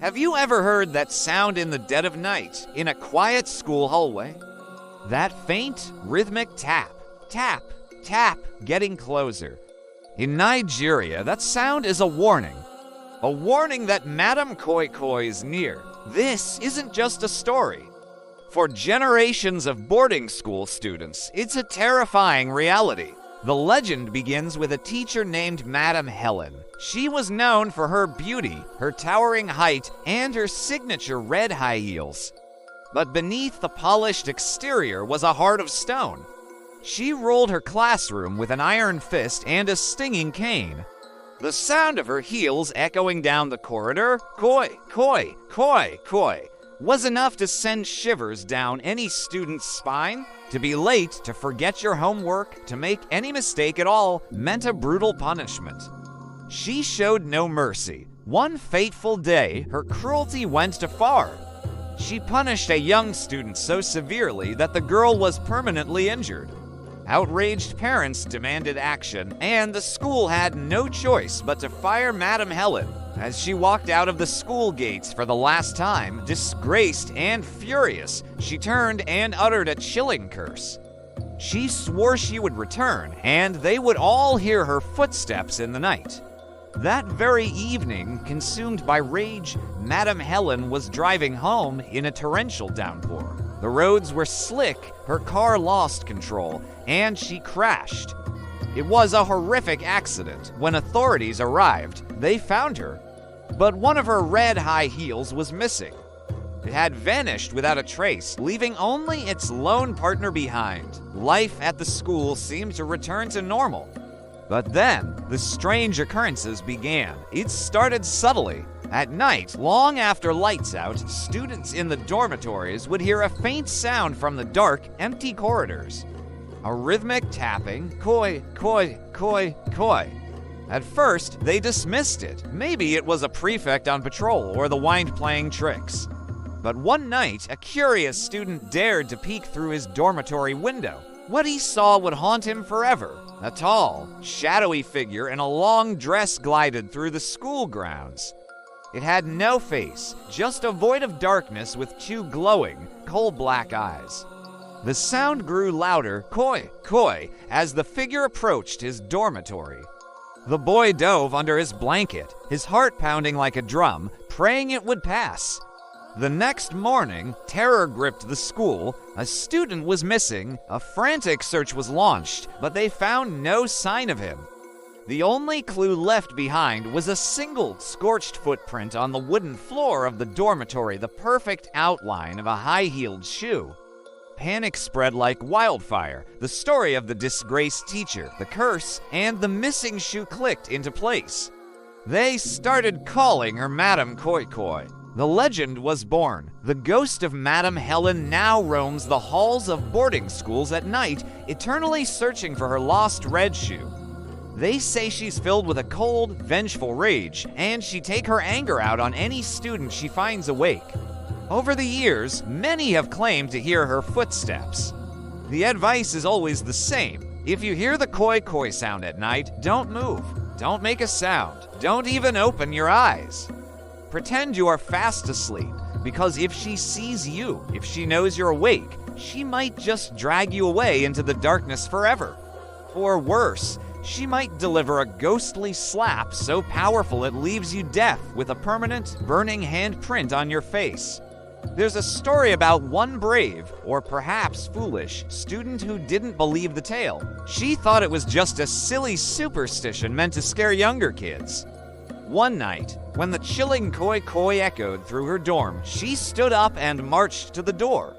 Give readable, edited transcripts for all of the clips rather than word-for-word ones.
Have you ever heard that sound in the dead of night in a quiet school hallway? That faint, rhythmic tap, tap, tap, getting closer. In Nigeria, that sound is a warning. A warning that Madame Koi Koi is near. This isn't just a story. For generations of boarding school students, it's a terrifying reality. The legend begins with a teacher named Madame Helen. She was known for her beauty, her towering height, and her signature red high heels. But beneath the polished exterior was a heart of stone. She ruled her classroom with an iron fist and a stinging cane. The sound of her heels echoing down the corridor, koi, koi, koi, koi, was enough to send shivers down any student's spine. To be late, to forget your homework, to make any mistake at all, meant a brutal punishment. She showed no mercy. One fateful day, her cruelty went too far. She punished a young student so severely that the girl was permanently injured. Outraged parents demanded action, and the school had no choice but to fire Madame Helen. As she walked out of the school gates for the last time, disgraced and furious, she turned and uttered a chilling curse. She swore she would return, and they would all hear her footsteps in the night. That very evening, consumed by rage, Madame Helen was driving home in a torrential downpour. The roads were slick, her car lost control, and she crashed. It was a horrific accident. When authorities arrived, they found her. But one of her red high heels was missing. It had vanished without a trace, leaving only its lone partner behind. Life at the school seemed to return to normal. But then, the strange occurrences began. It started subtly. At night, long after lights out, students in the dormitories would hear a faint sound from the dark, empty corridors. A rhythmic tapping, koi, koi, koi, koi. At first, they dismissed it. Maybe it was a prefect on patrol or the wind playing tricks. But one night, a curious student dared to peek through his dormitory window. What he saw would haunt him forever. A tall, shadowy figure in a long dress glided through the school grounds. It had no face, just a void of darkness with two glowing, coal-black eyes. The sound grew louder, koi, koi, as the figure approached his dormitory. The boy dove under his blanket, his heart pounding like a drum, praying it would pass. The next morning, terror gripped the school. A student was missing. A frantic search was launched, but they found no sign of him. The only clue left behind was a single scorched footprint on the wooden floor of the dormitory, the perfect outline of a high-heeled shoe. Panic spread like wildfire. The story of the disgraced teacher, the curse, and the missing shoe clicked into place. They started calling her Madame Koi Koi. The legend was born. The ghost of Madame Helen now roams the halls of boarding schools at night, eternally searching for her lost red shoe. They say she's filled with a cold, vengeful rage, and she'd take her anger out on any student she finds awake. Over the years, many have claimed to hear her footsteps. The advice is always the same. If you hear the koi koi sound at night, don't move. Don't make a sound. Don't even open your eyes. Pretend you are fast asleep, because if she sees you, if she knows you're awake, she might just drag you away into the darkness forever. Or worse, she might deliver a ghostly slap so powerful it leaves you deaf with a permanent, burning handprint on your face. There's a story about one brave, or perhaps foolish, student who didn't believe the tale. She thought it was just a silly superstition meant to scare younger kids. One night, when the chilling koi koi echoed through her dorm, she stood up and marched to the door.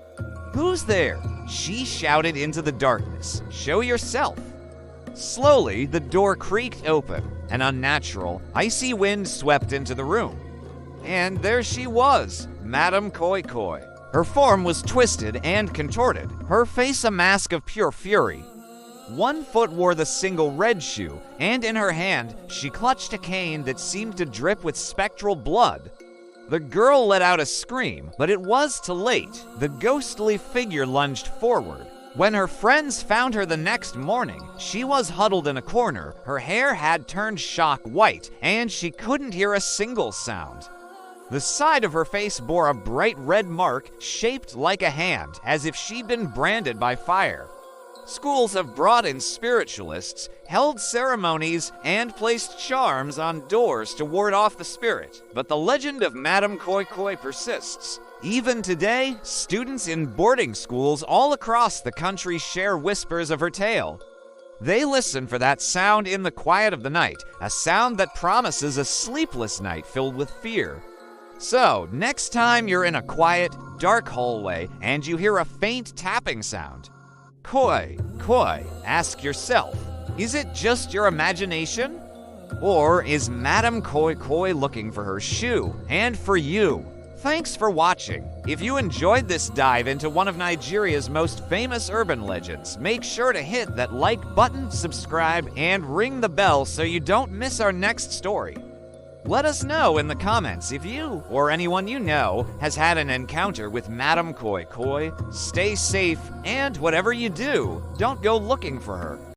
"Who's there?" she shouted into the darkness. "Show yourself." Slowly, the door creaked open. An unnatural, icy wind swept into the room. And there she was, Madame Koi Koi. Her form was twisted and contorted, her face a mask of pure fury. One foot wore the single red shoe, and in her hand, she clutched a cane that seemed to drip with spectral blood. The girl let out a scream, but it was too late. The ghostly figure lunged forward. When her friends found her the next morning, she was huddled in a corner, her hair had turned shock white, and she couldn't hear a single sound. The side of her face bore a bright red mark shaped like a hand, as if she'd been branded by fire. Schools have brought in spiritualists, held ceremonies, and placed charms on doors to ward off the spirit, but the legend of Madame Koi Koi persists. Even today, students in boarding schools all across the country share whispers of her tale. They listen for that sound in the quiet of the night, a sound that promises a sleepless night filled with fear. So, next time you're in a quiet, dark hallway and you hear a faint tapping sound, koi, koi, ask yourself, is it just your imagination? Or is Madame Koi Koi looking for her shoe and for you? Thanks for watching. If you enjoyed this dive into one of Nigeria's most famous urban legends, make sure to hit that like button, subscribe, and ring the bell so you don't miss our next story. Let us know in the comments if you, or anyone you know, has had an encounter with Madame Koi Koi. Stay safe, and whatever you do, don't go looking for her.